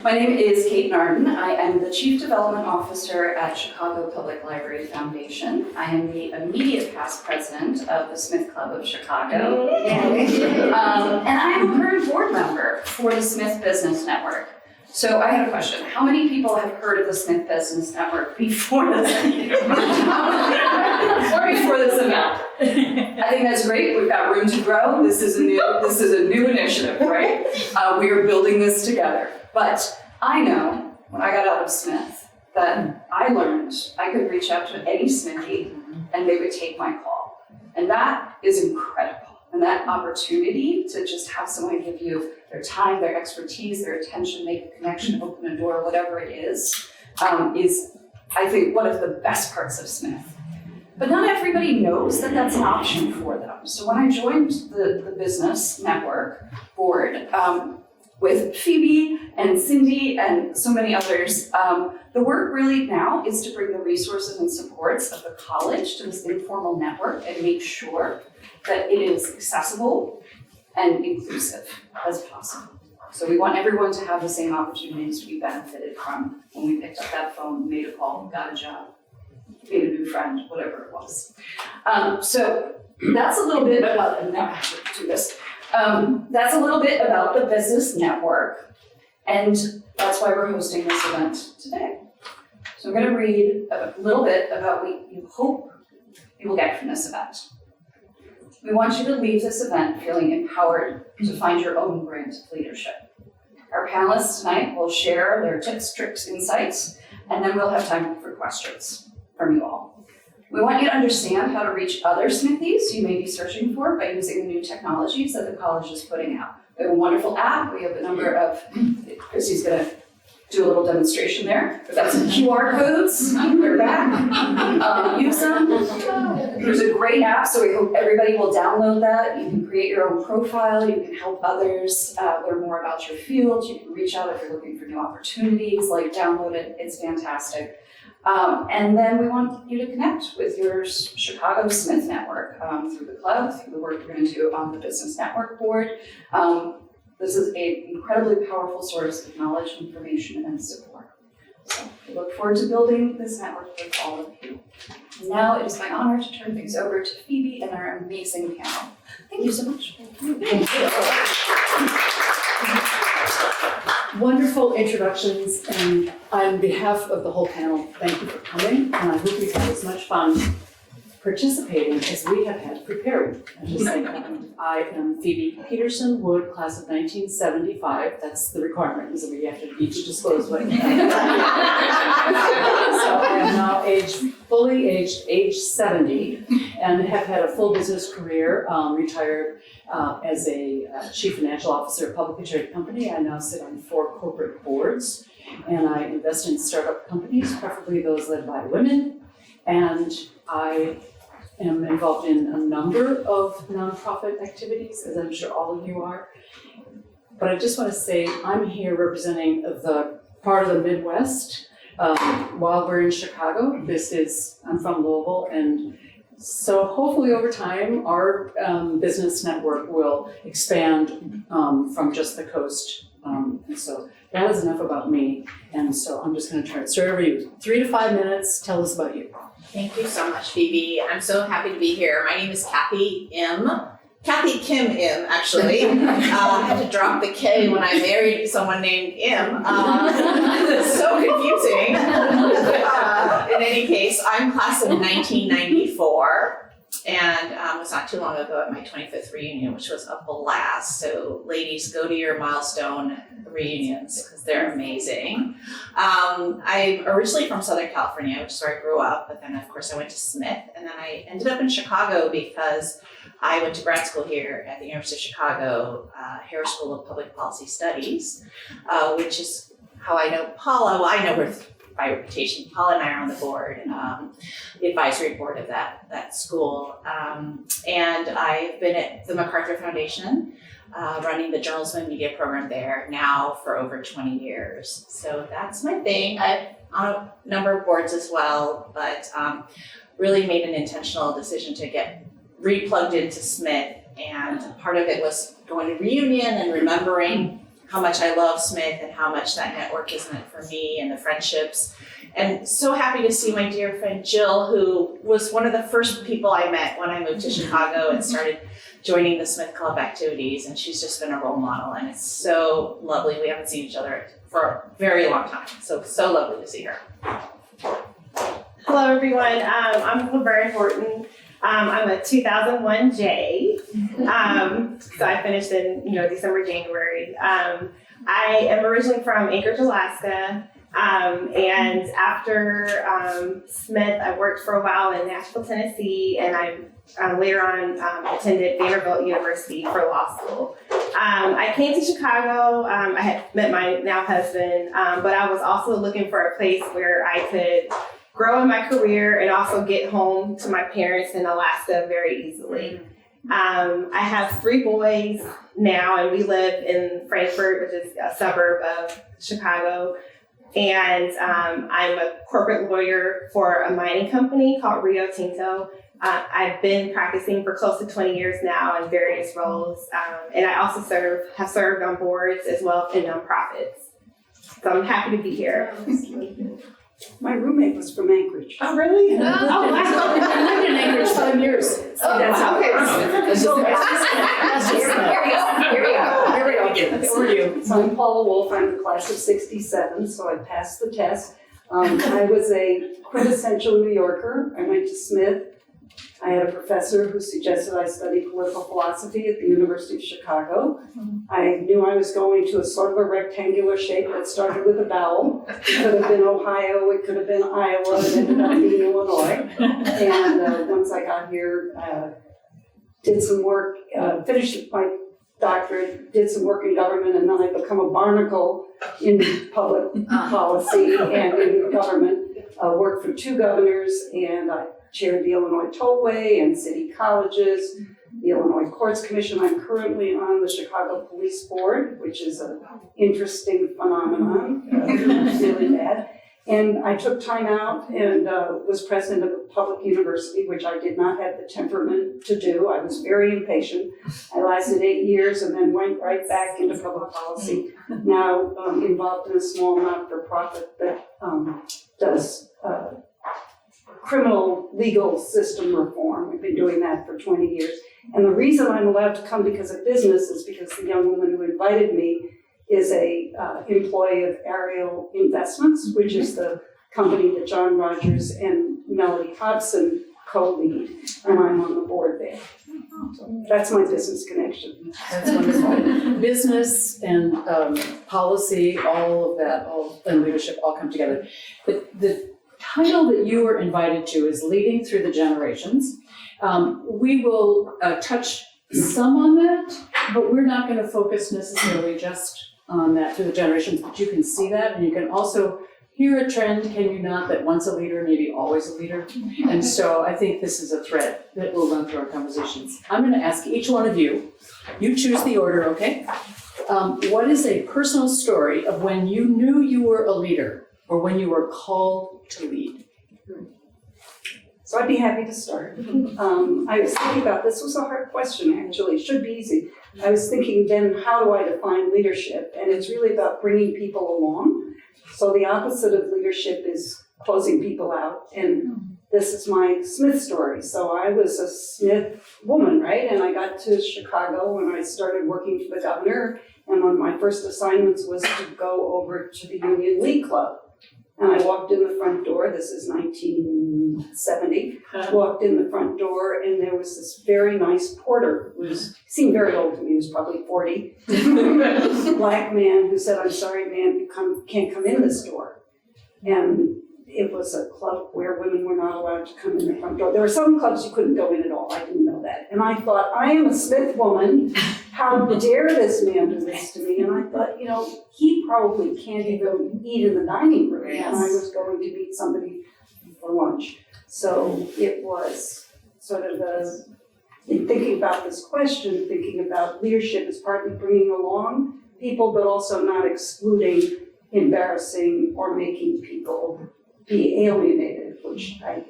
My name is Kate Narden. I am the Chief Development Officer at Chicago Public Library Foundation. I am the immediate past president of the Smith Club of Chicago. And I am a current board member for the Smith Business Network. So I had a question. How many people have heard of the Smith Business Network before this event? I think that's great. We've got room to grow. This is a new initiative, right? We are building this together. But I know when I got out of Smith that I learned I could reach out to any Smithy and they would take my call. And that is incredible. And that opportunity to just have someone give you their time, their expertise, their attention, make a connection, open a door, whatever it is I think one of the best parts of Smith. But not everybody knows that that's an option for them. So when I joined the business network board with Phoebe and Cindy and so many others, the work really now is to bring the resources and supports of the college to this informal network and make sure that it is accessible and inclusive as possible. So we want everyone to have the same opportunities we benefited from when we picked up that phone, made a call, got a job, made a new friend, whatever it was. So that's a little bit about, and now I have to do this. That's a little bit about the business network, and that's why we're hosting this event today. So I'm going to read a little bit about what you hope you will get from this event. We want you to leave this event feeling empowered to find your own brand of leadership. Our panelists tonight will share their tips, tricks, insights, and then we'll have time for questions from you all. We want you to understand how to reach other Smithies you may be searching for by using the new technologies that the college is putting out. We have a wonderful app. We have a number of, Chrissy's going to do a little demonstration there. We've got some QR codes. They're back. Use them. There's a great app, so we hope everybody will download that. You can create your own profile. You can help others learn more about your field. You can reach out if you're looking for new opportunities, download it. It's fantastic. And then we want you to connect with your Chicago Smith network through the club, through the work you're going to do on the Business Network Board. This is an incredibly powerful source of knowledge, information, and support. So we look forward to building this network with all of you. Now it is my honor to turn things over to Phoebe and our amazing panel. Thank you so much. Thank you. Wonderful introductions, and on behalf of the whole panel, thank you for coming, and I hope you've had as much fun participating as we have had preparing. I am Phoebe Peterson Wood, class of 1975. That's the requirement, is that we have to each disclose what. So I am now fully aged age 70, and have had a full business career, retired as a chief financial officer of a publicly traded company. I now sit on 4 corporate boards, and I invest in startup companies, preferably those led by women, and I am involved in a number of nonprofit activities, as I'm sure all of you are. But I just want to say I'm here representing the part of the Midwest while we're in Chicago. I'm from Louisville, and so hopefully over time our business network will expand from just the coast. And so that is enough about me. And so I'm just going to try to serve you 3 to 5 minutes. Tell us about you. Thank you so much, Phoebe. I'm so happy to be here. My name is Kathy Kim M, actually. I had to drop the K when I married someone named M. It's so confusing. In any case, I'm class of 1994. And it was not too long ago at my 25th reunion, which was a blast. So ladies, go to your milestone reunions because they're amazing. I'm originally from Southern California, which is where I grew up. But then, of course, I went to Smith. And then I ended up in Chicago because I went to grad school here at the University of Chicago, Harris School of Public Policy Studies, which is how I know Paula. Well, I know her by reputation. Paula and I are on the board, the advisory board of that school. And I've been at the MacArthur Foundation, running the journalism and media program there now for over 20 years. So that's my thing. I'm on a number of boards as well, but really made an intentional decision to get replugged into Smith. And part of it was going to reunion and remembering how much I love Smith and how much that network has meant for me and the friendships. And so happy to see my dear friend Jill, who was one of the first people I met when I moved to Chicago and started joining the Smith Club activities. And she's just been a role model, and it's so lovely. We haven't seen each other for a very long time. So lovely to see her. Hello, everyone. I'm Laverne Horton. I'm a 2001 J. So I finished in December, January. I am originally from Anchorage, Alaska. And after Smith, I worked for a while in Nashville, Tennessee, and I later on attended Vanderbilt University for law school. I came to Chicago. I had met my now husband, but I was also looking for a place where I could grow in my career and also get home to my parents in Alaska very easily. I have 3 boys now, and we live in Frankfurt, which is a suburb of Chicago. And I'm a corporate lawyer for a mining company called Rio Tinto. I've been practicing for close to 20 years now in various roles. And I also have served on boards as well in nonprofits. So I'm happy to be here. My roommate was from Anchorage. Oh, really? Oh, wow. I lived in Anchorage 5 years. Oh, that's okay. Here we go. Who are you? So I'm Paula Wolff. I'm the class of '67, so I passed the test. I was a quintessential New Yorker. I went to Smith. I had a professor who suggested I study political philosophy at the University of Chicago. I knew I was going to a sort of a rectangular shape that started with a vowel. It could have been Ohio, it could have been Iowa, it ended up being Illinois. And once I got here, did some work, finished my doctorate, did some work in government, and then I become a barnacle in public policy and in government. Worked for 2 governors, and I chaired the Illinois Tollway and city colleges, the Illinois Courts Commission. I'm currently on the Chicago Police Board, which is an interesting phenomenon, really bad. And I took time out and was president of a public university, which I did not have the temperament to do. I was very impatient. I lasted 8 years and then went right back into public policy. Now involved in a small not-for-profit that does criminal legal system reform. We've been doing that for 20 years. And the reason I'm allowed to come because of business is because the young woman who invited me is a employee of Ariel Investments, which is the company that John Rogers and Melody Hobson co-lead, and I'm on the board there. So that's my business connection. That's wonderful. Business and policy, all of that, and leadership all come together. The title that you were invited to is Leading Through the Generations. We will touch some on that, but we're not going to focus necessarily just on that through the generations, but you can see that, and you can also hear a trend, can you not, that once a leader, maybe always a leader. And so I think this is a thread that will run through our conversations. I'm going to ask each one of you, you choose the order, okay? What is a personal story of when you knew you were a leader or when you were called to lead? So I'd be happy to start. I was thinking about, this was a hard question actually, it should be easy. I was thinking then, how do I define leadership? And it's really about bringing people along. So the opposite of leadership is closing people out. And this is my Smith story. So I was a Smith woman, right? And I got to Chicago when I started working for the governor. And one of my first assignments was to go over to the Union League Club. And I walked in the front door, this is 1970, walked in the front door and there was this very nice porter who seemed very old to me, he was probably 40, black man who said, "I'm sorry, man, you can't come in this door." And it was a club where women were not allowed to come in the front door. There were some clubs you couldn't go in at all, I didn't know that. And I thought, I am a Smith woman, how dare this man do this to me? And I thought, he probably can't even eat in the dining room. Yes. And I was going to meet somebody for lunch. So it was sort of in thinking about this question, thinking about leadership as partly bringing along people, but also not excluding, embarrassing, or making people be alienated, which I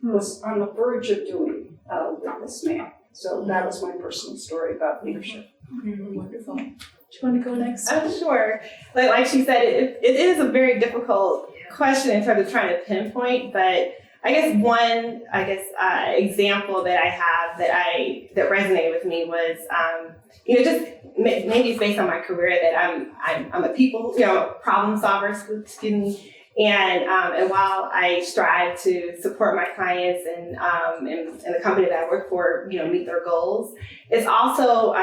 was on the verge of doing with this man. So that was my personal story about leadership. Wonderful. you want to go next? Sure. Like she said, it is a very difficult question in terms of trying to pinpoint, but I guess one example that I have that resonated with me was just maybe it's based on my career that I'm a people problem solver, excuse me. And while I strive to support my clients and the company that I work for, meet their goals, it's also,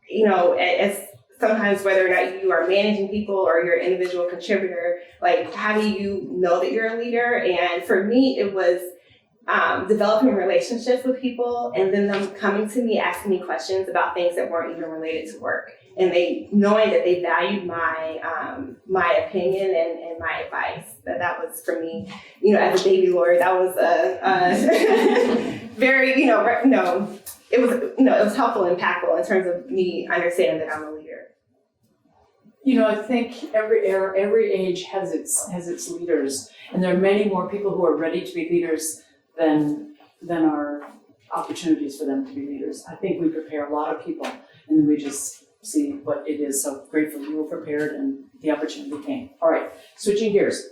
as sometimes whether or not you are managing people or you're an individual contributor, like how do you know that you're a leader? And for me, it was developing relationships with people and then them coming to me, asking me questions about things that weren't even related to work. And knowing that they valued my opinion and my advice. That was for me, as a baby lawyer, that was a very, it was helpful and impactful in terms of me understanding that I'm a leader. I think every era, every age has its leaders, and there are many more people who are ready to be leaders than are opportunities for them to be leaders. I think we prepare a lot of people, and then we just see what it is. So grateful you were prepared and the opportunity came. All right, switching gears.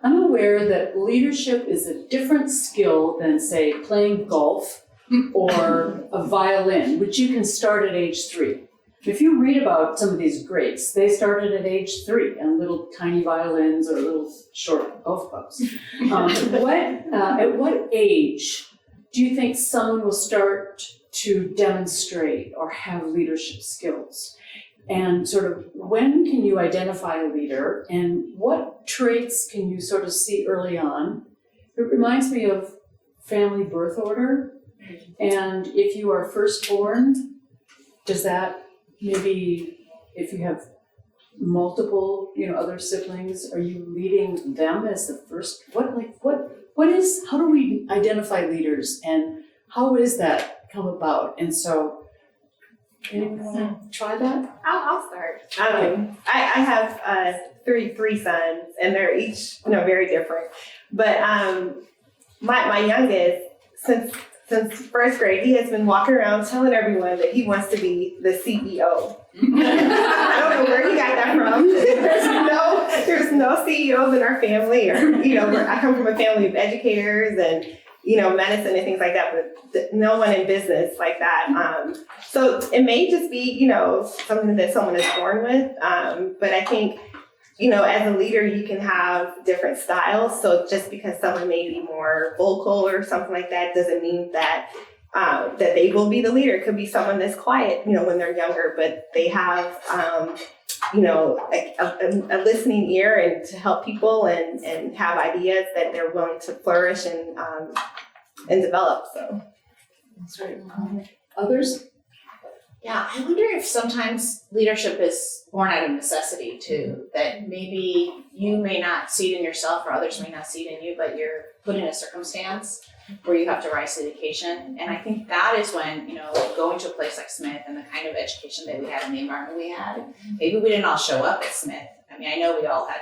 I'm aware that leadership is a different skill than, say, playing golf or a violin, which you can start at age 3. If you read about some of these greats, they started at age 3 on little tiny violins or little short golf clubs. At what age do you think someone will start to demonstrate or have leadership skills? And sort of when can you identify a leader and what traits can you sort of see early on? It reminds me of family birth order. And if you are firstborn, does that maybe if you have multiple, other siblings, are you leading them as the first? How do we identify leaders and how is that come about? And so, anyone want to try that? I'll start. I have three sons, and they're each very different. But my youngest, since first grade, he has been walking around telling everyone that he wants to be the CEO. I don't know where he got that from. There's no CEOs in our family, or I come from a family of educators and medicine and things like that, but no one in business like that. So it may just be something that someone is born with, but I think as a leader, you can have different styles. So just because someone may be more vocal or something like that doesn't mean that they will be the leader. It could be someone that's quiet, when they're younger, but they have, a listening ear and to help people and have ideas that they're willing to flourish and develop. So that's right. Others? Yeah, I wonder if sometimes leadership is born out of necessity too, that maybe you may not see it in yourself or others may not see it in you, but you're put in a circumstance where you have to rise to the occasion. And I think that is when, going to a place like Smith and the kind of education that we had and the environment we had, maybe we didn't all show up at Smith. I mean, I know we all had,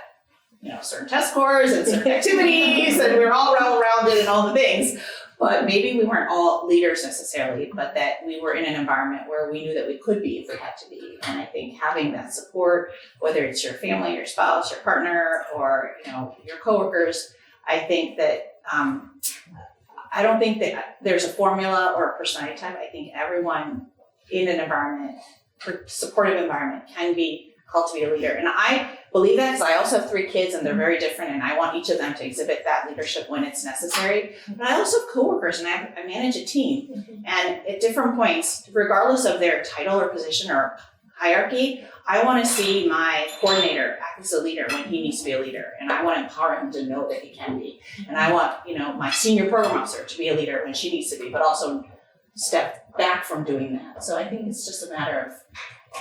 certain test scores and certain activities and we were all well-rounded and all the things. But maybe we weren't all leaders necessarily, but that we were in an environment where we knew that we could be if we had to be. And I think having that support, whether it's your family, your spouse, your partner, or your coworkers, I think that I don't think that there's a formula or a personality type. I think everyone in an environment, supportive environment, can be called to be a leader. And I believe that because I also have 3 kids and they're very different and I want each of them to exhibit that leadership when it's necessary. But I also have coworkers and I manage a team. And at different points, regardless of their title or position or hierarchy, I want to see my coordinator act as a leader when he needs to be a leader. And I want to empower him to know that he can be. And I want, my senior program officer to be a leader when she needs to be, but also step back from doing that. So I think it's just a matter of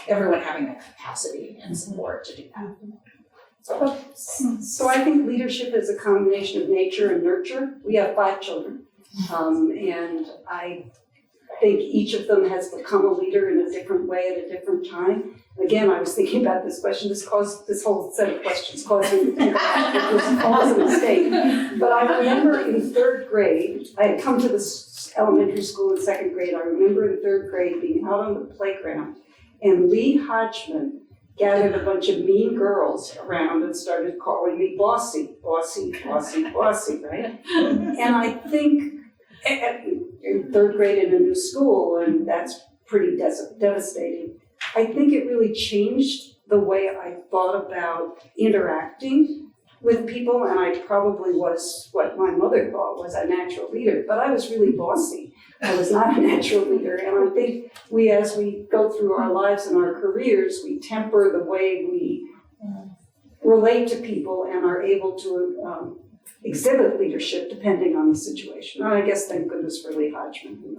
everyone having that capacity and support to do that. So I think leadership is a combination of nature and nurture. We have 5 children, and I think each of them has become a leader in a different way at a different time. Again, I was thinking about this question. This whole set of questions caused me to cause a mistake. But I remember in 3rd grade, I had come to this elementary school in 2nd grade. I remember in 3rd grade being out on the playground And Lee Hodgman gathered a bunch of mean girls around and started calling me bossy, bossy, bossy, bossy, right? And I think in third grade in a new school, and that's pretty devastating. I think it really changed the way I thought about interacting with people, and I probably was what my mother thought was a natural leader, but I was really bossy. I was not a natural leader, and I think as we go through our lives and our careers, we temper the way we relate to people and are able to exhibit leadership depending on the situation. And I guess thank goodness for Lee Hodgman.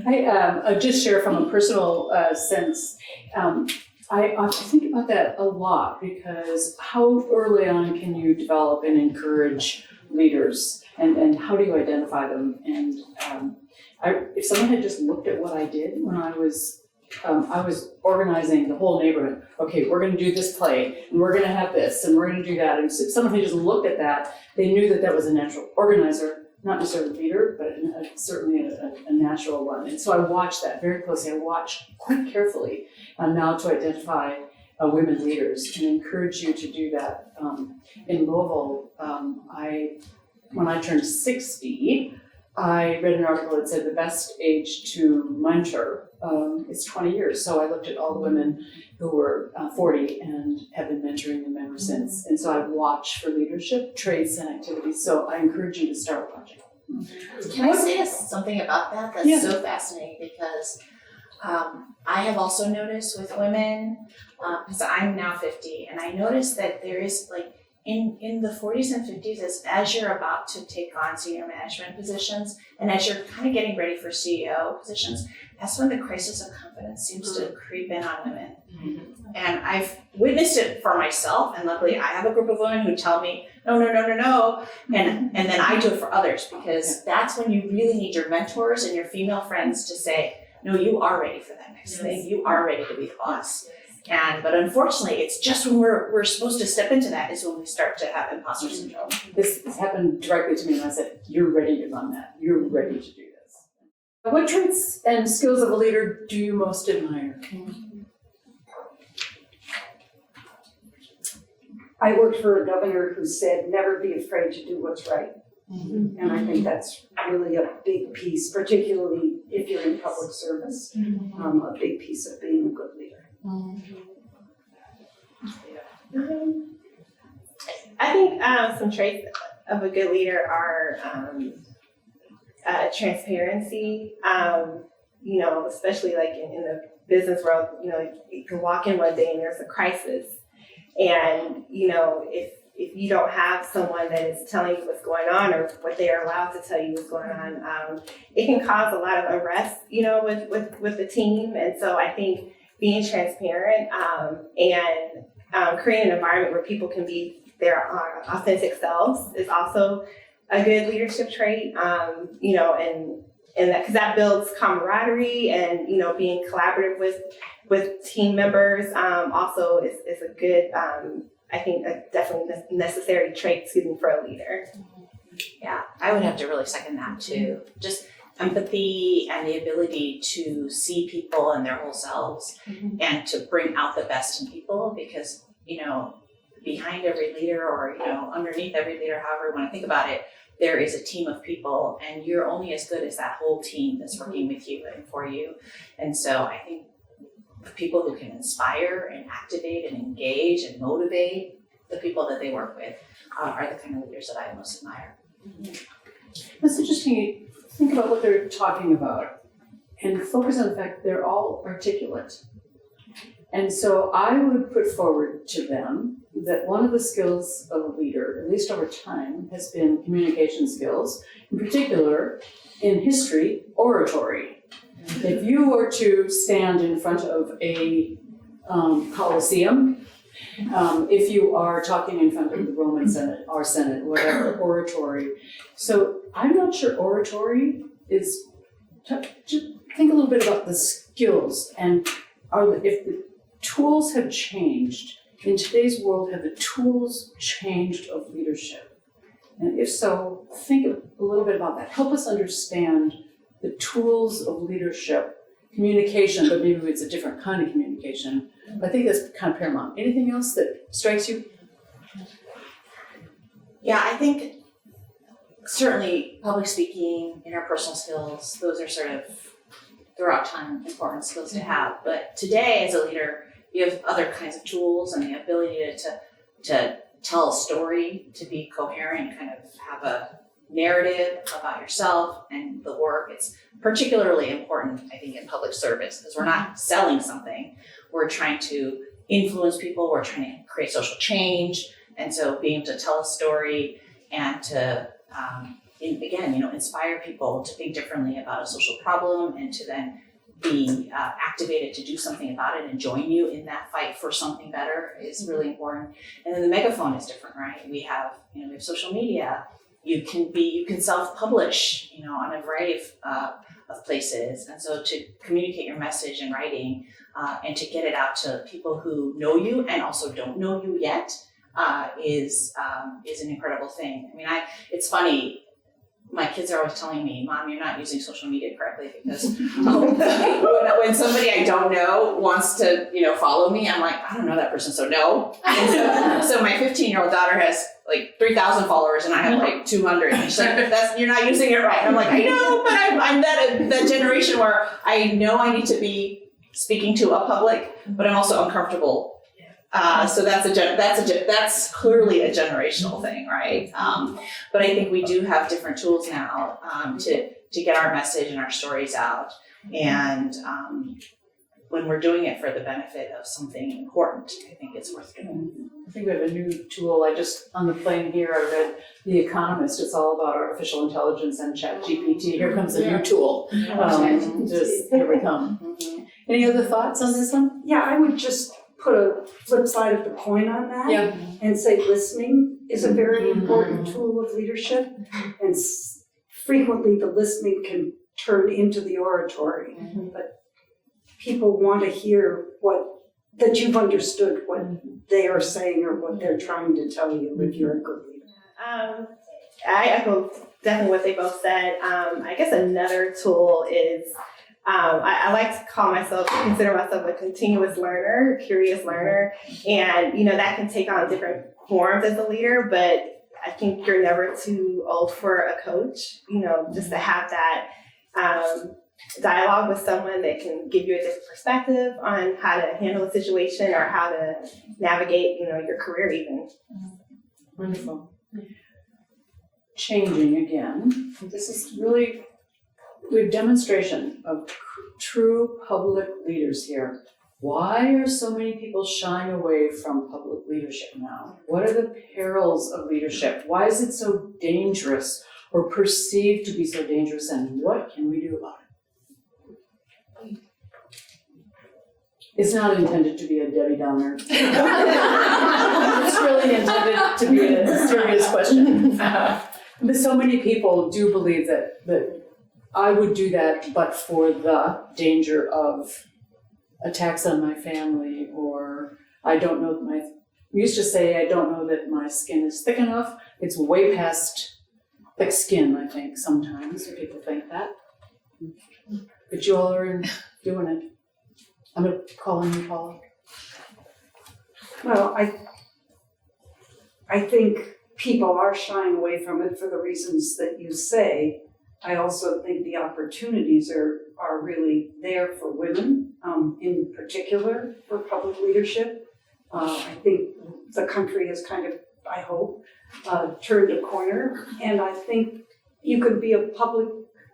I just share from a personal sense. I think about that a lot because how early on can you develop and encourage leaders, and how do you identify them? And if someone had just looked at what I did when I was organizing the whole neighborhood. Okay, we're going to do this play, and we're going to have this, and we're going to do that. And if someone had just looked at that, they knew that was a natural organizer, not necessarily a leader, but certainly a natural one. And so I watched that very closely. I watched quite carefully now to identify women leaders and encourage you to do that. In Louisville, when I turned 60, I read an article that said the best age to mentor is 20 years. So I looked at all the women who were 40 and have been mentoring them ever since. And so I've watched for leadership, traits, and activities. So I encourage you to start watching. Can I say something about that? That's so fascinating because I have also noticed with women, because I'm now 50, and I noticed that there is like in the 40s and 50s, as you're about to take on senior management positions, and as you're kind of getting ready for CEO positions, that's when the crisis of confidence seems to creep in on women. And I've witnessed it for myself, and luckily I have a group of women who tell me, no, and then I do it for others, because that's when you really need your mentors and your female friends to say, no, you are ready for that next thing. You are ready to be the boss. But unfortunately, it's just when we're supposed to step into that is when we start to have imposter syndrome. This happened directly to me, and I said, you're ready to run that. You're ready to do this. What traits and skills of a leader do you most admire? I worked for a governor who said, never be afraid to do what's right. And I think that's really a big piece, particularly if you're in public service, a big piece of being a good leader. I think some traits of a good leader are transparency. Especially like in the business world, you can walk in one day and there's a crisis, and if you don't have someone that is telling you what's going on or what they are allowed to tell you what's going on, it can cause a lot of unrest, with the team. And so I think being transparent and creating an environment where people can be their authentic selves is also a good leadership trait. And that, because that builds camaraderie, and being collaborative with team members also is a good. I think a definitely necessary trait, for a leader. Yeah, I would have to really second that too. Just empathy and the ability to see people and their whole selves and to bring out the best in people, because, behind every leader or, underneath every leader, however you want to think about it, there is a team of people, and you're only as good as that whole team that's working with you and for you. And so I think the people who can inspire and activate and engage and motivate the people that they work with are the kind of leaders that I most admire. That's interesting. Think about what they're talking about and focus on the fact they're all articulate. And so I would put forward to them that one of the skills of a leader, at least over time, has been communication skills, in particular in history, oratory. If you were to stand in front of a Colosseum, if you are talking in front of the Roman Senate, our Senate, whatever, oratory. So I'm not sure oratory is, just think a little bit about the skills, and if the tools have changed, in today's world, have the tools changed of leadership? And if so, think a little bit about that. Help us understand the tools of leadership communication, but maybe it's a different kind of communication. I think that's kind of paramount. Anything else that strikes you? Yeah, I think certainly public speaking, interpersonal skills, those are sort of throughout time important skills to have. But today as a leader, you have other kinds of tools and the ability to tell a story, to be coherent, kind of have a narrative about yourself and the work. It's particularly important, I think, in public service because we're not selling something. We're trying to influence people. We're trying to create social change. And so being able to tell a story and to, inspire people to think differently about a social problem and to then be activated to do something about it and join you in that fight for something better is really important. And then the megaphone is different, right? We have social media. You can self-publish, on a variety of places. And so to communicate your message in writing and to get it out to people who know you and also don't know you yet is an incredible thing. I mean, it's funny. My kids are always telling me, Mom, you're not using social media correctly because when somebody I don't know wants to, follow me, I'm like, I don't know that person, so no. And so my 15-year-old daughter has like 3,000 followers and I have like 200. And she's like, you're not using it right. And I'm like, I know, but I'm that generation where I know I need to be speaking to a public, but I'm also uncomfortable. So that's clearly a generational thing, right? But I think we do have different tools now to get our message and our stories out, and when we're doing it for the benefit of something important, I think it's worth doing. I think we have a new tool. On the plane here, I read The Economist. It's all about artificial intelligence and ChatGPT. Here comes a new tool. Here we come. Mm-hmm. Any other thoughts on this one? Yeah, I would just put a flip side of the coin on that. Yeah. And say listening is a very important tool of leadership. And frequently the listening can turn into the oratory. But people want to hear that you've understood what they are saying or what they're trying to tell you if you're a good leader. I echo definitely what they both said. I guess another tool is I like to consider myself a continuous learner, curious learner, and that can take on different forms as a leader, but I think you're never too old for a coach, just to have that dialogue with someone that can give you a different perspective on how to handle a situation or how to navigate, your career even. Wonderful. Changing again. This is really a demonstration of true public leaders here. Why are so many people shying away from public leadership now? What are the perils of leadership? Why is it so dangerous or perceived to be so dangerous, and what can we do about it? It's not intended to be a Debbie Downer. It's really intended to be a serious question. But so many people do believe that I would do that, but for the danger of attacks on my family, or I don't know that we used to say, I don't know that my skin is thick enough. It's way past thick skin, I think, sometimes people think that. But you all are doing it. I'm going to call on you, Paula. Well, I think people are shying away from it for the reasons that you say. I also think the opportunities are really there for women, in particular for public leadership. I think the country has kind of, I hope, turned a corner, and I think you could be a public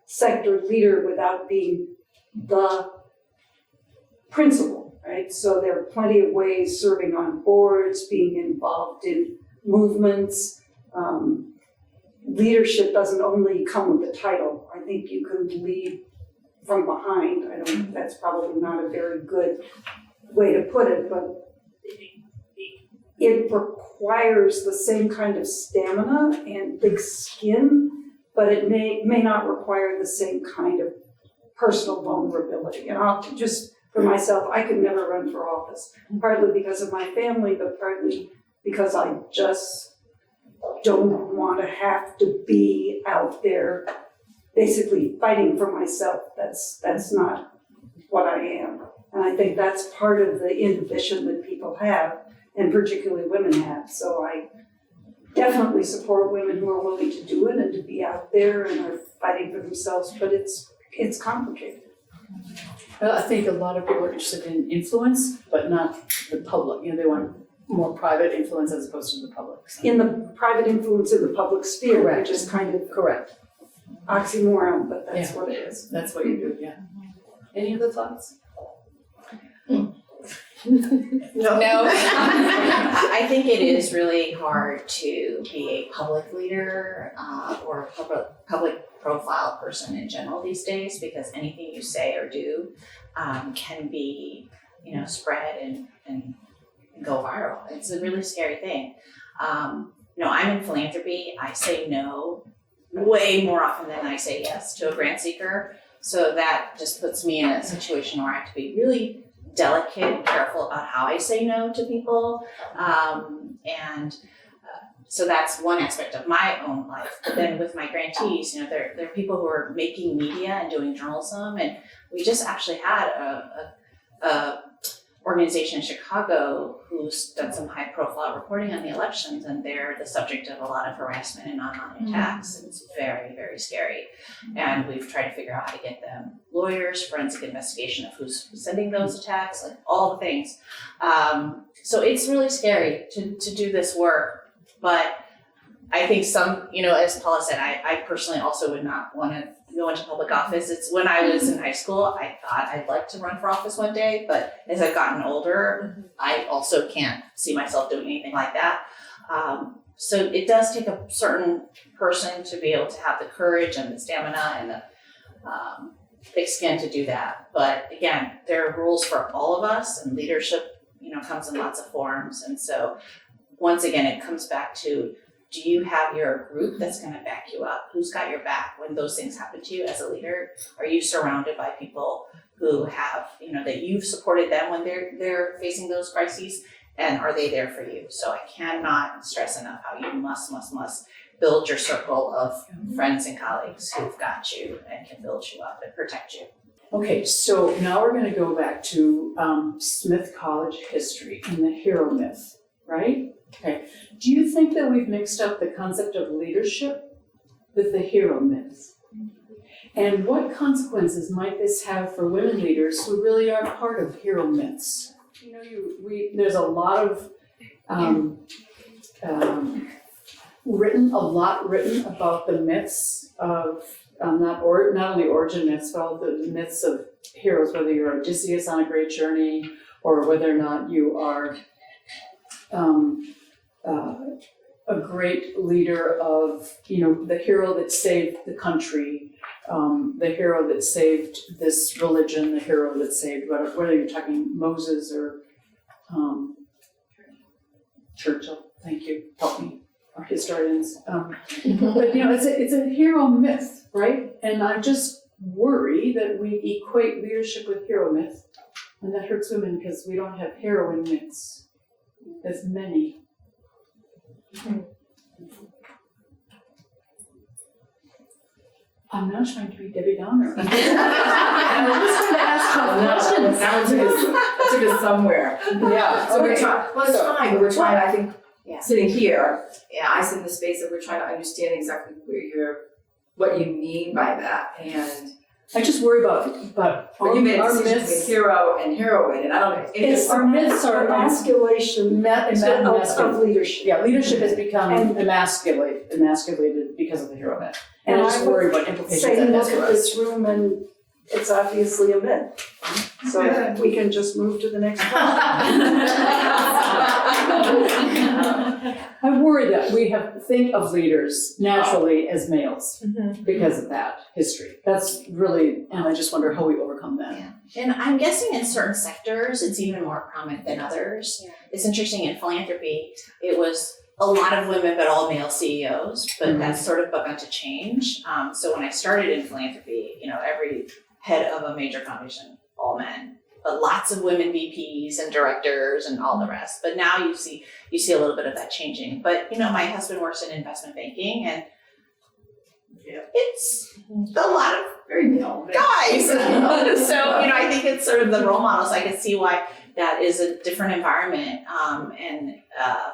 sector leader without being the principal, right? So there are plenty of ways: serving on boards, being involved in movements. Leadership doesn't only come with a title. I think you can lead from behind. That's probably not a very good way to put it, but it requires the same kind of stamina and thick skin, but it may not require the same kind of personal vulnerability. And I'll just, for myself, I could never run for office, partly because of my family, but partly because I just don't want to have to be out there basically fighting for myself. That's not what I am. And I think that's part of the inhibition that people have, and particularly women have. So I definitely support women who are willing to do it and to be out there and are fighting for themselves, but it's complicated. Well, I think a lot of people are interested in influence, but not the public. They want more private influence as opposed to the public. So. In the private influence in the public sphere, Correct. which is kind of Correct. oxymoron, but that's Yeah. what it is. That's what you do, yeah. Any other thoughts? No. I think it is really hard to be a public leader or a public profile person in general these days, because anything you say or do can be, spread and go viral. It's a really scary thing. I'm in philanthropy. I say no way more often than I say yes to a grant seeker. So that just puts me in a situation where I have to be really delicate and careful about how I say no to people. So that's one aspect of my own life. But then with my grantees, there are people who are making media and doing journalism. And we just actually had a organization in Chicago who's done some high profile reporting on the elections, and they're the subject of a lot of harassment and online attacks. It's very, very scary. And we've tried to figure out how to get them lawyers, forensic investigation of who's sending those attacks, like all the things. So it's really scary to do this work. But I think some, as Paula said, I personally also would not want to go into public office. It's when I was in high school, I thought I'd like to run for office one day, but as I've gotten older, I also can't see myself doing anything like that. So it does take a certain person to be able to have the courage and the stamina and the thick skin to do that. But again, there are rules for all of us, and leadership, comes in lots of forms. And so once again, it comes back to, do you have your group that's going to back you up? Who's got your back when those things happen to you as a leader? Are you surrounded by people who have, that you've supported them when they're facing those crises? And are they there for you? So I cannot stress enough how you must build your circle of friends and colleagues who've got you and can build you up and protect you. Okay, so now we're going to go back to Smith College history and the hero myth, right? Okay. Do you think that we've mixed up the concept of leadership with the hero myth? And what consequences might this have for women leaders who really are part of hero myths? There's a lot of written about the myths of not only origin myths, but all the myths of heroes, whether you're Odysseus on a great journey or whether or not you are a great leader of, the hero that saved the country, the hero that saved this religion, the hero that saved, whether you're talking Moses or Churchill, thank you, help me, our historians. But it's a hero myth, right? And I just worry that we equate leadership with hero myth, and that hurts women because we don't have heroine myths as many. I'm not trying to be Debbie Downer. I'm just trying to ask tough questions. That took us somewhere. Yeah. So we're trying, well, it's fine, but we're trying, I think, Yeah. sitting here, I sit in the space that we're trying to understand exactly what you mean by that, and I just worry about you made a our decision myths. between hero and heroine, and I don't know. Our myths are emasculation of leadership. Yeah, leadership has become emasculated because of the hero myth. And I just worry what implications Say, that look has for at us. this room and it's obviously a myth. So we can just move to the next one. I worry that we think of leaders naturally as males because of that history. That's really, and I just wonder how we overcome that. Yeah. And I'm guessing in certain sectors, it's even more prominent than others. Yeah. It's interesting, in philanthropy, it was a lot of women, but all male CEOs, but that's sort of begun to change. So when I started in philanthropy, every head of a major foundation, all men, but lots of women VPs and directors and all the rest. But now you see a little bit of that changing. But my husband works in investment banking, and it's a lot of Very male. guys. So, I think it's sort of the role models. I can see why that is a different environment, and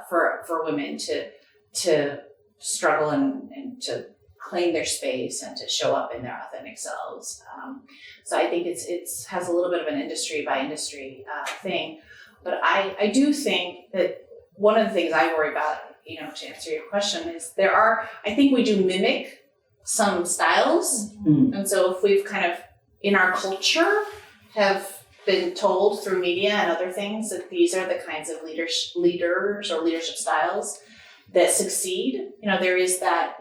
for women to struggle and to claim their space and to show up in their authentic selves. So I think it's has a little bit of an industry by industry thing. But I do think that one of the things I worry about, to answer your question, is I think we do mimic some styles. Mm. And so if we've kind of, in our culture, have been told through media and other things that these are the kinds of leaders or leadership styles that succeed, there is that,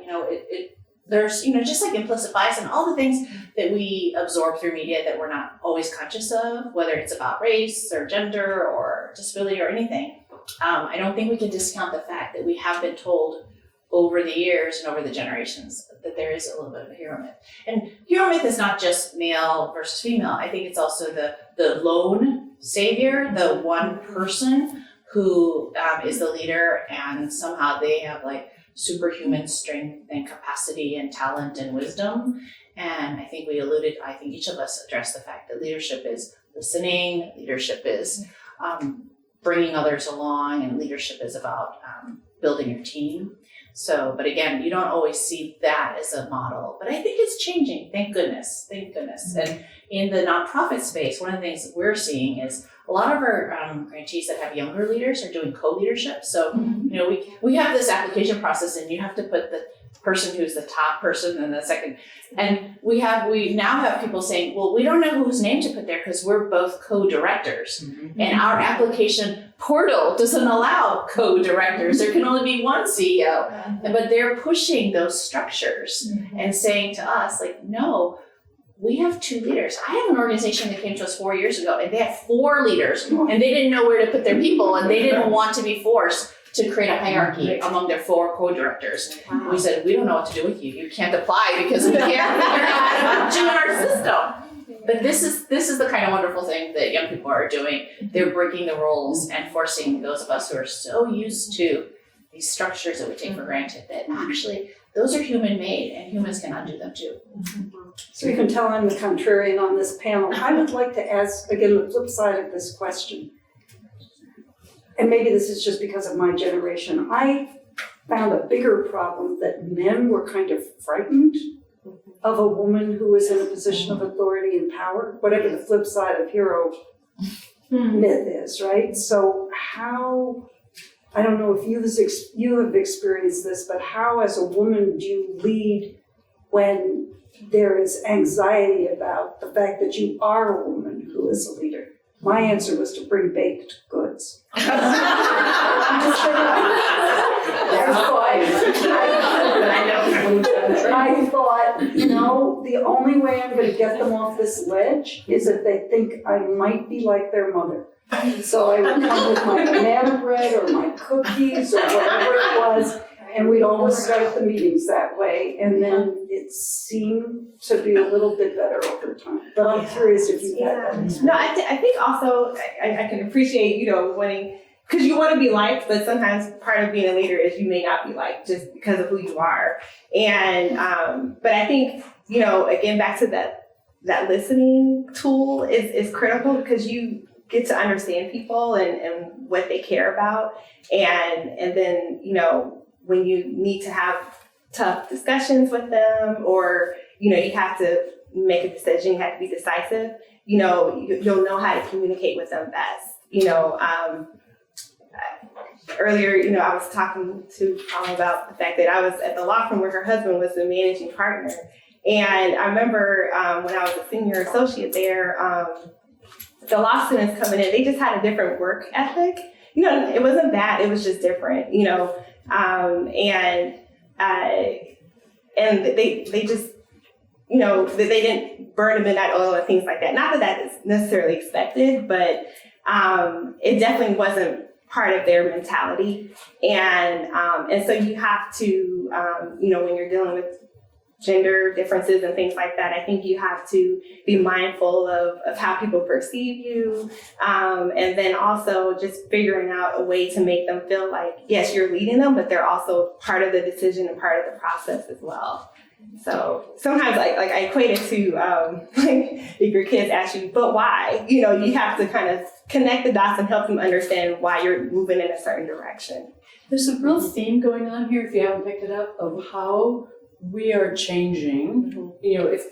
there's, just like implicit bias and all the things that we absorb through media that we're not always conscious of, whether it's about race or gender or disability or anything. I don't think we can discount the fact that we have been told over the years and over the generations that there is a little bit of a hero myth. And hero myth is not just male versus female. I think it's also the lone savior, the one person who is the leader, and somehow they have like superhuman strength and capacity and talent and wisdom. And I think each of us addressed the fact that leadership is listening, leadership is bringing others along, and leadership is about building your team. So, but again, you don't always see that as a model, but I think it's changing. Thank goodness. Mm-hmm. And in the nonprofit space, one of the things that we're seeing is a lot of our grantees that have younger leaders are doing co-leadership. So, we have this application process, and you have to put the person who's the top person and the second. And we now have people saying, well, we don't know whose name to put there because we're both co-directors. Mm-hmm. And our application portal doesn't allow co-directors. There can only be one CEO. But they're pushing those structures and saying to us, like, no, we have 2 leaders. I have an organization that came to us 4 years ago, and they have 4 leaders, and they didn't know where to put their people, and they didn't want to be forced to create a hierarchy among their 4 co-directors. Wow. We said, we don't know what to do with you. You can't apply because we can't figure out how to put you in our system. But this is the kind of wonderful thing that young people are doing. They're breaking the rules and forcing those of us who are so used to these structures that we take for granted that actually those are human made and humans can undo them too. So you can tell I'm the contrarian on this panel. I would like to ask, again, the flip side of this question. And maybe this is just because of my generation. I found a bigger problem that men were kind of frightened of a woman who was in a position of authority and power, whatever the flip side of hero myth is, right? So how, I don't know if you have experienced this, but how as a woman do you lead when there is anxiety about the fact that you are a woman who is a leader? My answer was to bring baked goods. I thought, the only way I'm going to get them off this ledge is if they think I might be like their mother. So I would come with my banana bread or my cookies or whatever it was, and we'd always start the meetings that way, and then it seemed to be a little bit better over time. But I'm curious if you've had that experience. No, I think also I can appreciate, wanting, because you want to be liked, but sometimes part of being a leader is you may not be liked just because of who you are. And, but I think, again, back to that listening tool is critical because you get to understand people and what they care about. And then, when you need to have tough discussions with them, or, you have to make a decision, you have to be decisive, you'll know how to communicate with them best. Earlier, I was talking to Paula about the fact that I was at the law firm where her husband was the managing partner. And I remember when I was a senior associate there, the law students coming in, they just had a different work ethic. It wasn't bad, it was just different, and they just, they didn't burn a midnight oil and things like that. Not that that is necessarily expected, but it definitely wasn't part of their mentality. And so you have to, when you're dealing with gender differences and things like that, I think you have to be mindful of how people perceive you. And then also just figuring out a way to make them feel like, yes, you're leading them, but they're also part of the decision and part of the process as well. So sometimes I equate it to like if your kids ask you, but why? You know, you have to kind of connect the dots and help them understand why you're moving in a certain direction. There's a real theme going on here, if you haven't picked it up, of how we are changing. You know, if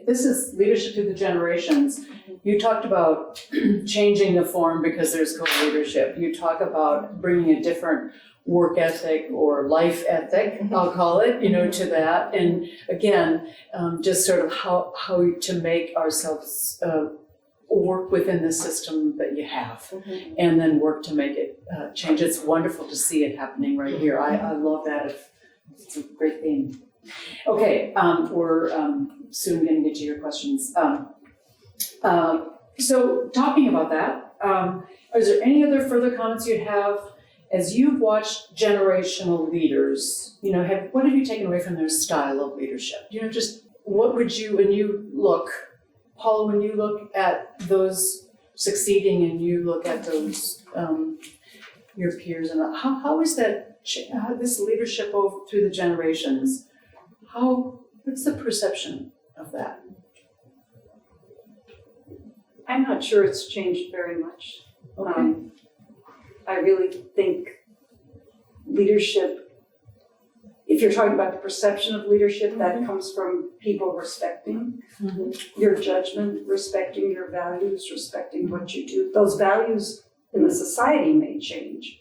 this is leadership through the generations, you talked about changing the form because there's co-leadership. You talk about bringing a different work ethic or life ethic, I'll call it, you know, to that. And again, just sort of how to make ourselves work within the system that you have, and then work to make it change. It's wonderful to see it happening right here. I love that. It's a great theme. Okay, we're soon going to get to your questions. So talking about that, is there any other further comments you have as you've watched generational leaders? You know, what have you taken away from their style of leadership? You know, just what would you, when you look, Paula, when you look at those succeeding and you look at those your peers, and how is that this leadership through the generations? What's the perception of that? I'm not sure it's changed very much. Okay. I really think leadership, if you're talking about the perception of leadership, that comes from people respecting your judgment, respecting your values, respecting what you do. Those values in the society may change.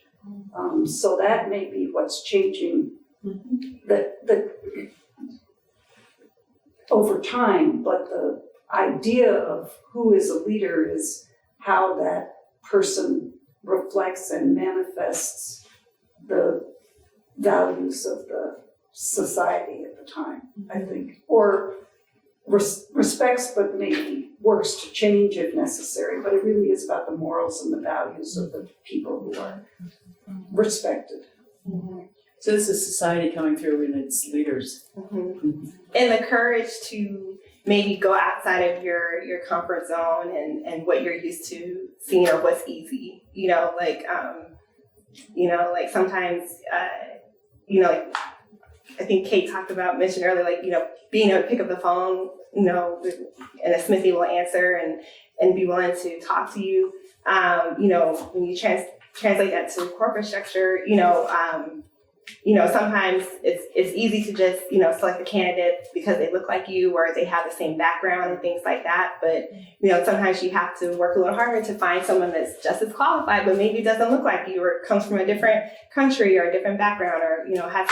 So that may be what's changing over time, but the idea of who is a leader is how that person reflects and manifests the values of the society at the time, I think, or respects but maybe works to change if necessary, but it really is about the morals and the values of the people who are respected. So this is society coming through in its leaders. And the courage to maybe go outside of your comfort zone and what you're used to seeing or what's easy. You know, like sometimes, like I think Kate mentioned earlier, like, you know, being able to pick up the phone, you know, and a Smithy will answer and be willing to talk to you. You know, when you translate that to corporate structure, sometimes it's easy to just, select a candidate because they look like you or they have the same background and things like that. But, sometimes you have to work a little harder to find someone that's just as qualified, but maybe doesn't look like you or comes from a different country or a different background or, has,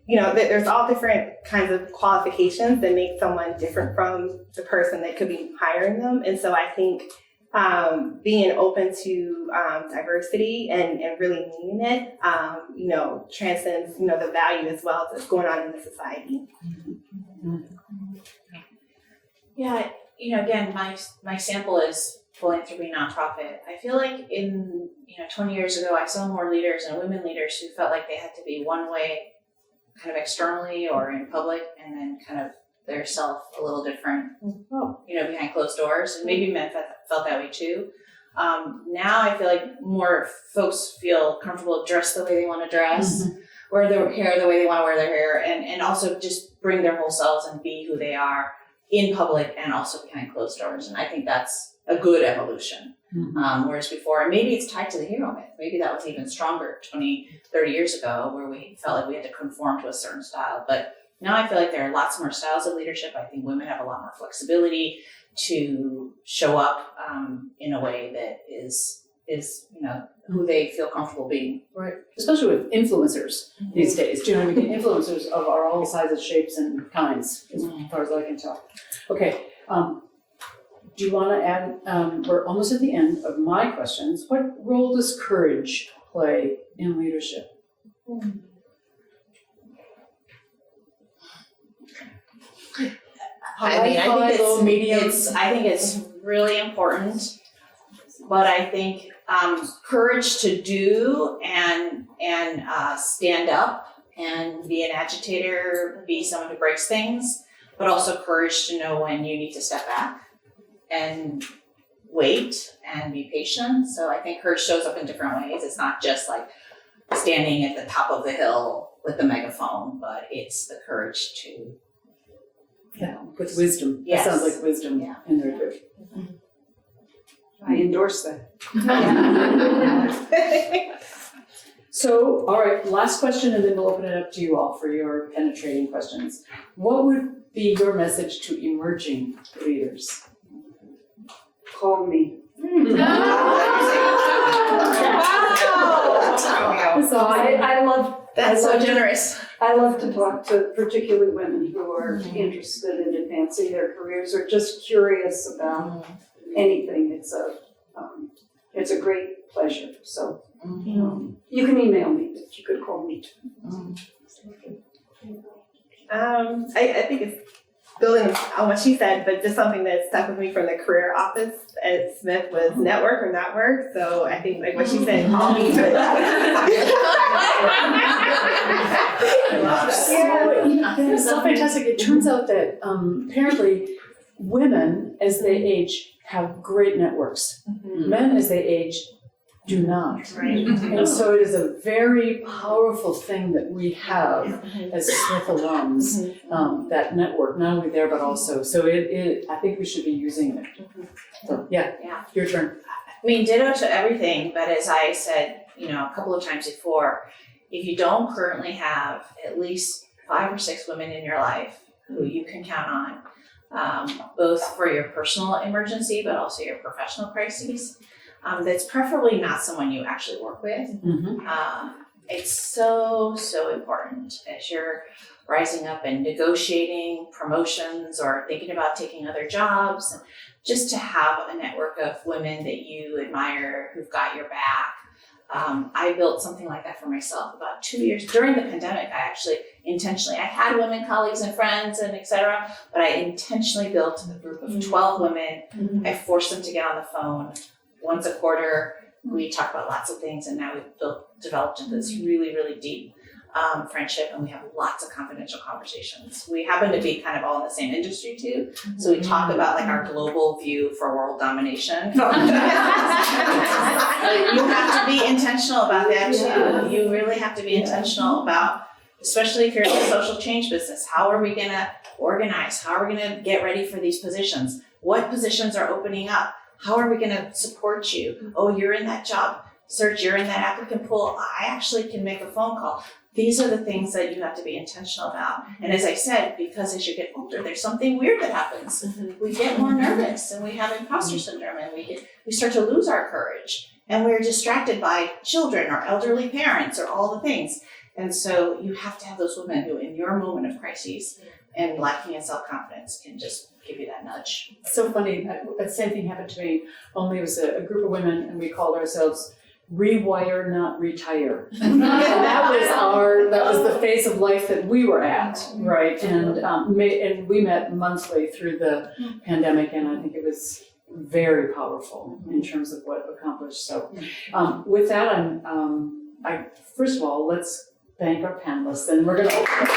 there's all different kinds of qualifications that make someone different from the person that could be hiring them. And so I think being open to diversity and really meaning it, transcends, the value as well that's going on in the society. Yeah, again, my sample is philanthropy nonprofit. I feel like in 20 years ago, I saw more leaders and women leaders who felt like they had to be one way, kind of externally or in public, and then kind of their self a little different, behind closed doors. And maybe men felt that way too. Now I feel like more folks feel comfortable to dress the way they want to dress, wear their hair the way they want to wear their hair, and also just bring their whole selves and be who they are in public and also behind closed doors. And I think that's a good evolution. Whereas before, and maybe it's tied to the hero myth. Maybe that was even stronger 20, 30 years ago where we felt like we had to conform to a certain style. But now I feel like there are lots more styles of leadership. I think women have a lot more flexibility to show up in a way that is who they feel comfortable being. Right, especially with influencers these days. Do you know what I mean? Influencers of all sizes, shapes, and kinds, as far as I can tell. Okay, do you want to add, we're almost at the end of my questions. What role does courage play in leadership? I think it's really important, but I think courage to do and stand up and be an agitator, be someone who breaks things, but also courage to know when you need to step back and wait and be patient. So I think courage shows up in different ways. It's not just like standing at the top of the hill with the megaphone, but it's the courage to with wisdom. Yes. That sounds like wisdom Yeah. in their group. I endorse that. So, all right, last question, and then we'll open it up to you all for your penetrating questions. What would be your message to emerging leaders? Call me. So I love That's so generous. I love to talk to particularly women who are interested in advancing their careers or just curious about anything. It's a great pleasure. So you can email me, but you could call me too. I think it's building on what she said, but just something that stuck with me from the career office at Smith was network or not work. So I think like what she said, call me. It's so fantastic. It turns out that apparently women, as they age, have great networks. Men, as they age, do not. Right. And so it is a very powerful thing that we have as Smith alums, that network, not only there, but also. So I think we should be using it. So, yeah, your turn. I mean, ditto to everything, but as I said, a couple of times before, if you don't currently have at least 5 or 6 women in your life who you can count on, both for your personal emergency, but also your professional crises, that's preferably not someone you actually work with. It's so, so important as you're rising up and negotiating promotions or thinking about taking other jobs, and just to have a network of women that you admire who've got your back. I built something like that for myself about 2 years during the pandemic. I actually I had women colleagues and friends and et cetera, but I intentionally built a group of 12 women. I forced them to get on the phone once a quarter. We talk about lots of things, and now we've developed into this really, really deep friendship, and we have lots of confidential conversations. We happen to be kind of all in the same industry too, so we talk about like our global view for world domination. You have to be intentional about that too. You really have to be intentional about, especially if you're in the social change business, how are we gonna organize? How are we gonna get ready for these positions? What positions are opening up? How are we gonna support you? Oh, you're in that job search, you're in that applicant pool. I actually can make a phone call. These are the things that you have to be intentional about. And as I said, because as you get older, there's something weird that happens. We get more nervous, and we have imposter syndrome, and we start to lose our courage, and we're distracted by children or elderly parents or all the things. And so you have to have those women who, in your moment of crises and lacking in self-confidence, can just give you that nudge. It's so funny. The same thing happened to me. Only it was a group of women, and we called ourselves Rewire, Not Retire. And that was the phase of life that we were at, right? And we met monthly through the pandemic, and I think it was very powerful in terms of what it accomplished. So, with that, I first of all, let's thank our panelists, and we're going to open up.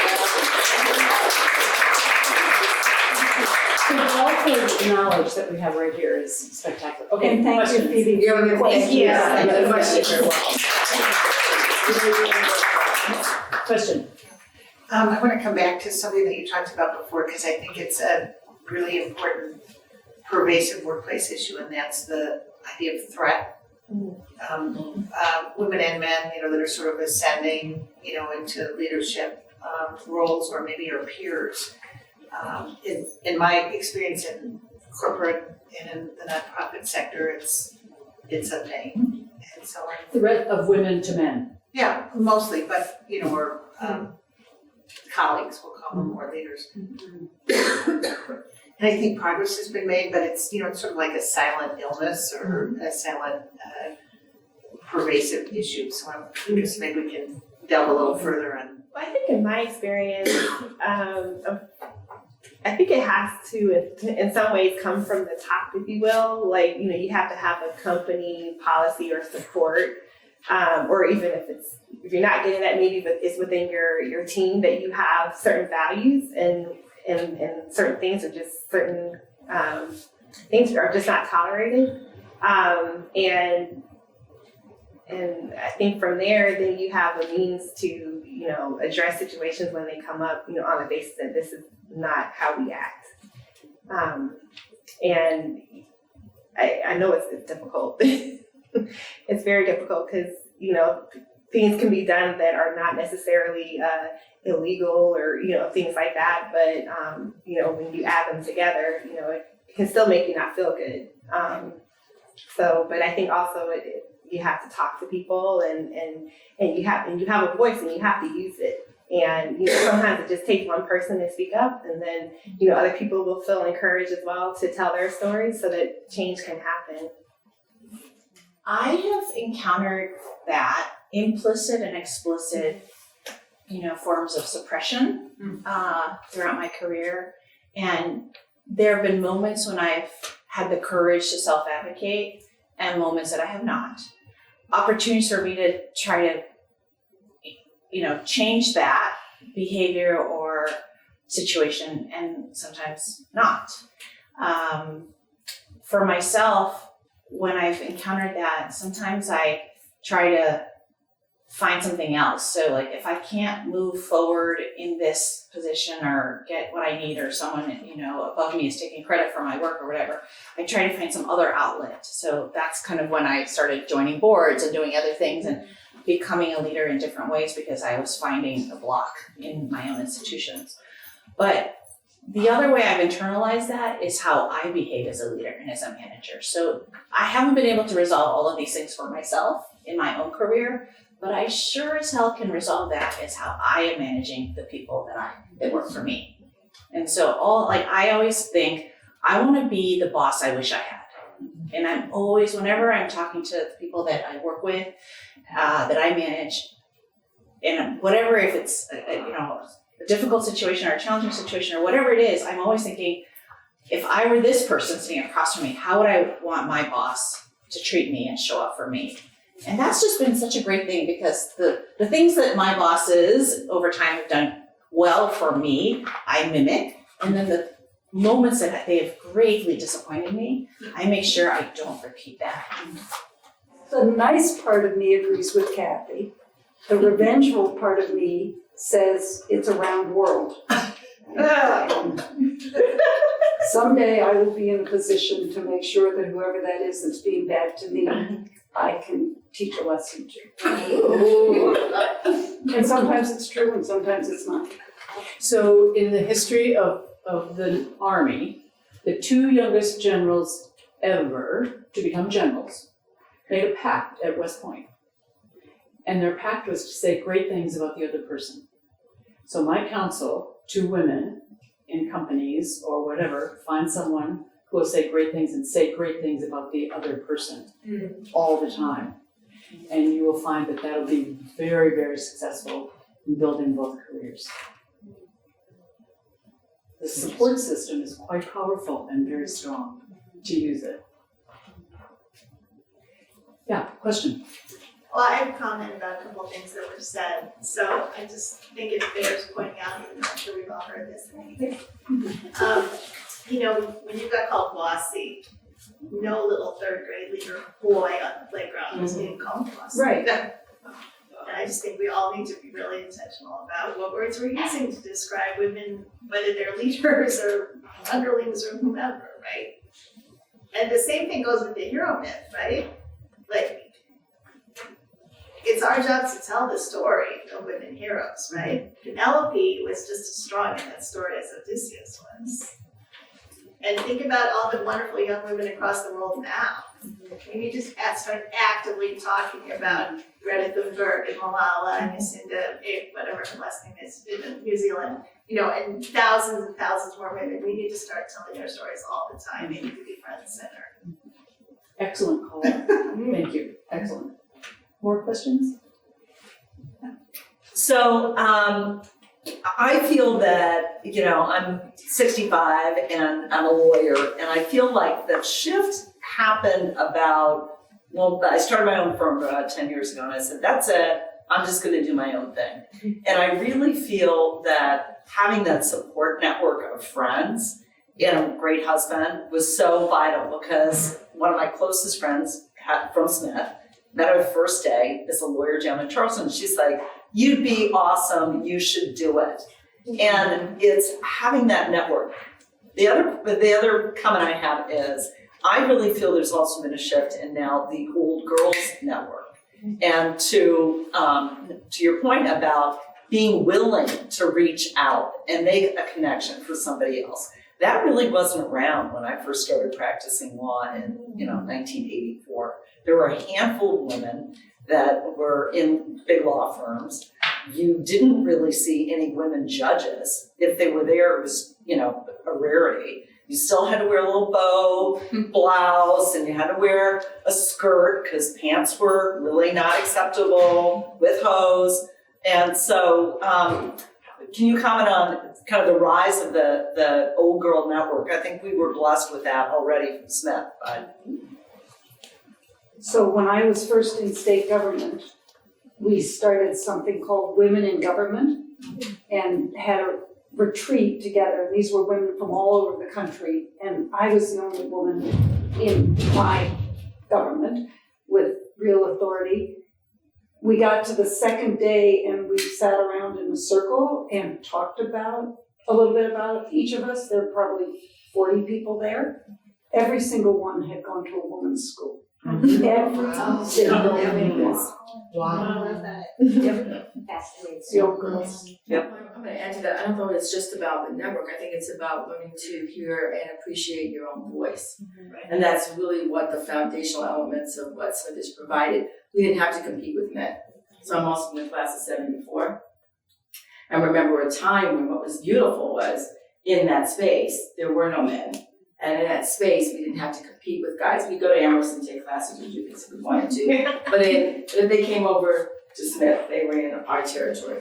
The wealth of knowledge that we have right here is spectacular. Okay, And thank questions? you, Phoebe. Thank you. Question. I want to come back to something that you talked about before, because I think it's a really important pervasive workplace issue, and that's the idea of threat. Women and men, that are sort of ascending, into leadership roles, or maybe our peers. In my experience in corporate and in the nonprofit sector, it's a pain. And so Threat of women to men. yeah, mostly, but or colleagues, we'll call them, or leaders. And I think progress has been made, but it's it's sort of like a silent illness or a silent pervasive issue. So I'm just maybe we can delve a little further on. I think in my experience, I think it has to, in some ways, come from the top, if you will. Like, you have to have a company policy or support, or even if you're not getting that, maybe it's within your team that you have certain values and certain things, or just certain things are just not tolerated. And I think from there, then you have a means to, address situations when they come up, on the basis that this is not how we act. And I know it's difficult. It's very difficult because, you know, things can be done that are not necessarily illegal or, you know, things like that. But, you know, when you add them together, you know, it can still make you not feel good. But I think also you have to talk to people and you have a voice and you have to use it. And, you know, sometimes it just takes one person to speak up, and then, you know, other people will feel encouraged as well to tell their stories so that change can happen. I have encountered that implicit and explicit, you know, forms of suppression throughout my career. And there have been moments when I've had the courage to self-advocate and moments that I have not. Opportunities for me to try to, you know, change that behavior or situation, and sometimes not. For myself, when I've encountered that, sometimes I try to find something else. So like if I can't move forward in this position or get what I need, or someone, you know, above me is taking credit for my work or whatever, I try to find some other outlet. So that's kind of when I started joining boards and doing other things and becoming a leader in different ways, because I was finding a block in my own institutions. But the other way I've internalized that is how I behave as a leader and as a manager. So I haven't been able to resolve all of these things for myself in my own career, but I sure as hell can resolve that as how I am managing the people that work for me. And so I always think, I want to be the boss I wish I had. And I'm always, whenever I'm talking to the people that I work with, that I manage, and whatever, if it's a difficult situation or a challenging situation or whatever it is, I'm always thinking, if I were this person sitting across from me, how would I want my boss to treat me and show up for me? And that's just been such a great thing, because the things that my bosses over time have done well for me, I mimic, and then the moments that they have gravely disappointed me, I make sure I don't repeat that. The nice part of me agrees with Kathy. The revengeful part of me says it's a round world. Someday I will be in a position to make sure that whoever that is that's being bad to me, I can teach a lesson to. And sometimes it's true and sometimes it's not. So in the history of the Army, the two youngest generals ever to become generals made a pact at West Point. And their pact was to say great things about the other person. So my counsel, two women in companies or whatever, find someone who will say great things and say great things about the other person all the time. And you will find that that'll be very, very successful in building both careers. The support system is quite powerful and very strong to use it. Yeah, question? Well, I have a comment about a couple of things that were said, so I just think it bears pointing out, and I'm sure we've all heard this in anything. You know, when you got called bossy, no little third grade leader boy on the playground was being called bossy. Right. And I just think we all need to be really intentional about what words we're using to describe women, whether they're leaders or underlings or whomever, right? And the same thing goes with the hero myth, right? Like, it's our job to tell the story of women heroes, right? Penelope was just as strong in that story as Odysseus was. And think about all the wonderful young women across the world now. Maybe just start actively talking about Greta Thunberg and Malala and Jacinda, whatever her last name is, in New Zealand, you know, and thousands more women. We need to start telling their stories all the time. They need to be front and center. Excellent call. Thank you. Excellent. More questions? So I feel that, you know, I'm 65 and I'm a lawyer, and I feel like the shift happened about, well, I started my own firm about 10 years ago, and I said, that's it, I'm just gonna do my own thing. And I really feel that having that support network of friends and a great husband was so vital, because one of my closest friends from Smith met her the first day, is a lawyer down in Charleston. She's like, you'd be awesome, you should do it. And it's having that network. The other comment I have is, I really feel there's also been a shift in now the Old Girls Network. And to your point about being willing to reach out and make a connection for somebody else, that really wasn't around when I first started practicing law in 1984. There were a handful of women that were in big law firms. You didn't really see any women judges. If they were there, it was a rarity. You still had to wear a little bow blouse, and you had to wear a skirt because pants were really not acceptable with hose. And so, can you comment on kind of the rise of the Old Girl Network? I think we were blessed with that already from Smith. But. So when I was first in state government, we started something called Women in Government and had a retreat together. These were women from all over the country, and I was the only woman in my government with real authority. We got to the second day and we sat around in a circle and talked about a little bit about each of us. There were probably 40 people there. Every single one had gone to a women's school. Every single one. Wow. I love that. It's the old girls. I'm going to add to that. I don't know if it's just about the network. I think it's about learning to hear and appreciate your own voice. And that's really what the foundational elements of what Smith has provided. We didn't have to compete with men. So I'm also in the class of 74. I remember a time when what was beautiful was in that space, there were no men. And in that space, we didn't have to compete with guys. We'd go to Amherst and take classes with you if we wanted to. But if they came over to Smith, they were in our territory.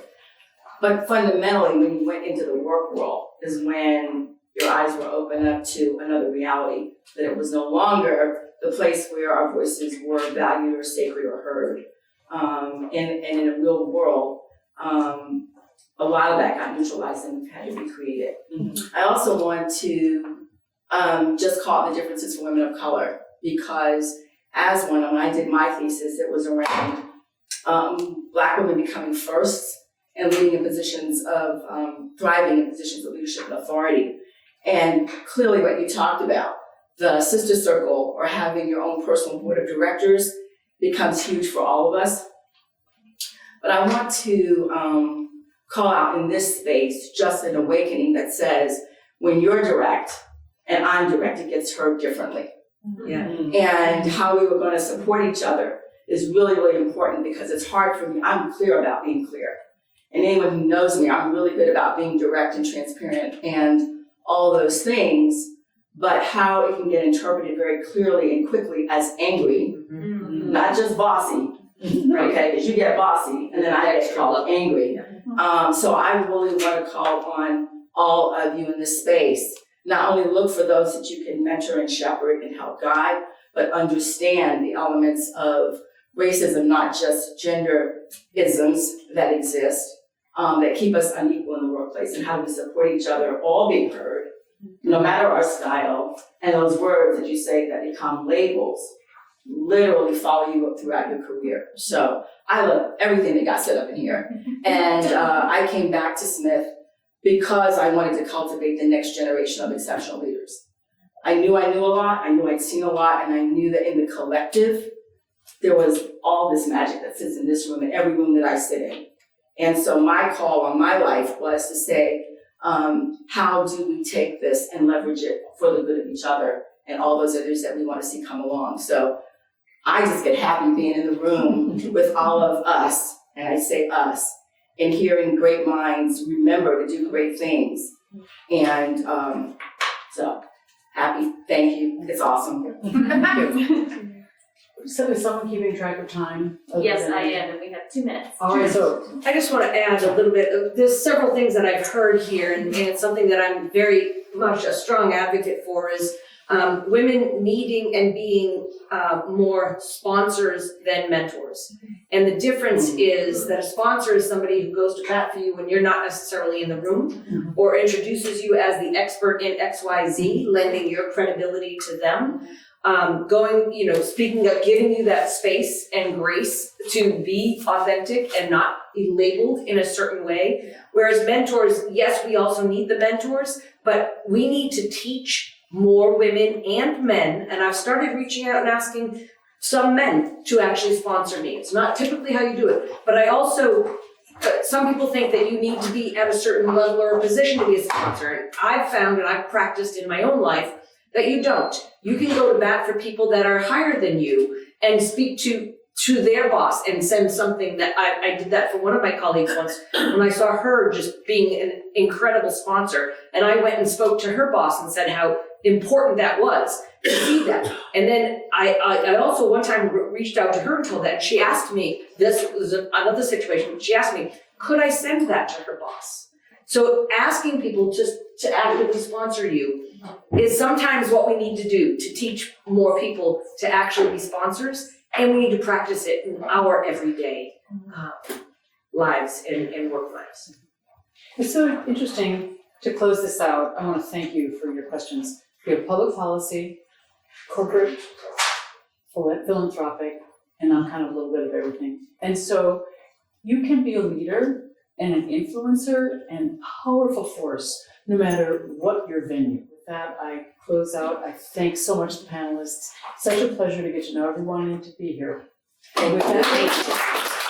But fundamentally, when you went into the work world is when your eyes were opened up to another reality, that it was no longer the place where our voices were valued or sacred or heard. And in a real world, a lot of that got neutralized and had to be created. Mm-hmm. I also want to just call out the differences for women of color, because as one, when I did my thesis, it was around Black women becoming first and leading in positions of, thriving in positions of leadership and authority. And clearly what you talked about, the sister circle or having your own personal board of directors becomes huge for all of us. But I want to call out in this space just an awakening that says when you're direct and I'm direct, it gets heard differently. Yeah. And how we were going to support each other is really, really important, because it's hard for me. I'm clear about being clear. And anyone who knows me, I'm really good about being direct and transparent and all those things, but how it can get interpreted very clearly and quickly as angry, not just bossy, okay, because you get bossy and then I get called angry. So I really want to call on all of you in this space, not only look for those that you can mentor and shepherd and help guide, but understand the elements of racism, not just gender isms that exist, that keep us unequal in the workplace, and how do we support each other, all being heard, no matter our style, and those words that you say that become labels literally follow you up throughout your career. So I love everything that got set up in here. And I came back to Smith because I wanted to cultivate the next generation of exceptional leaders. I knew a lot, I knew I'd seen a lot, and I knew that in the collective, there was all this magic that sits in this room and every room that I sit in. And so my call on my life was to say, how do we take this and leverage it for the good of each other and all those others that we want to see come along? So I just get happy being in the room with all of us, and I say us, and hearing great minds remember to do great things. And so happy, thank you, it's awesome. So is someone keeping track of time? Yes, I am, and we have 2 minutes. All right, so I just want to add a little bit. There's several things that I've heard here, and it's something that I'm very much a strong advocate for is women needing and being more sponsors than mentors. And the difference is that a sponsor is somebody who goes to bat for you when you're not necessarily in the room, or introduces you as the expert in XYZ, lending your credibility to them. going, speaking up, giving you that space and grace to be authentic and not be labeled in a certain way. Whereas mentors, yes, we also need the mentors, but we need to teach more women and men. And I've started reaching out and asking some men to actually sponsor me. It's not typically how you do it, but I also, some people think that you need to be at a certain level or position to be a sponsor. And I've found, and I've practiced in my own life, that you don't. You can go to bat for people that are higher than you and speak to their boss and send something that I did that for one of my colleagues once when I saw her just being an incredible sponsor. And I went and spoke to her boss and said how important that was to see that. And then I also one time reached out to her and told that, and she asked me, this was another situation, she asked me, could I send that to her boss? So asking people just to actively sponsor you is sometimes what we need to do to teach more people to actually be sponsors, and we need to practice it in our everyday lives and work lives. It's so interesting to close this out. I want to thank you for your questions. We have public policy, corporate, philanthropic, and I'm kind of a little bit of everything. And so you can be a leader and an influencer and powerful force no matter what your venue. With that, I close out. I thank so much the panelists. Such a pleasure to get to know everyone and to be here. And with that,